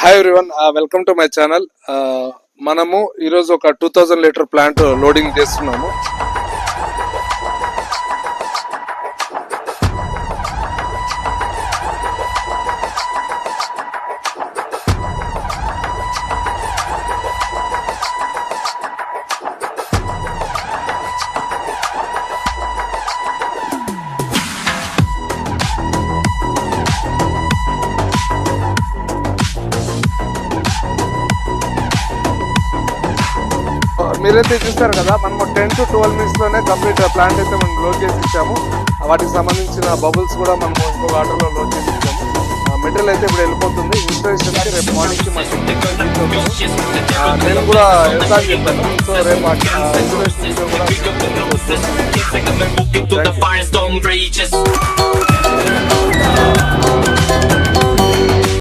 Hi everyone, welcome to my channel. మనము ఈరోజు ఒక 2000 లీటర్ ప్లాంట్ లోడింగ్ చేస్తున్నాము. మీరైతే చూస్తారు కదా, మనము 10 to 12 minutes లోనే కంప్లీట్ ప్లాంట్ అయితే మనం లోడ్ చేసి ఇచ్చాము. వాటికి సంబంధించిన బబుల్స్ కూడా మనము ఇంకో వాటర్లో లోడ్ చేసి ఇచ్చాము. మెటీరియల్ అయితే ఇప్పుడు వెళ్ళిపోతుంది. ఇన్స్టాలేషన్ కి రేపు మార్నింగ్ నేను కూడా వెళ్తాను చెప్పాను. సో రేపు ఇన్స్టాలేషన్ కూడా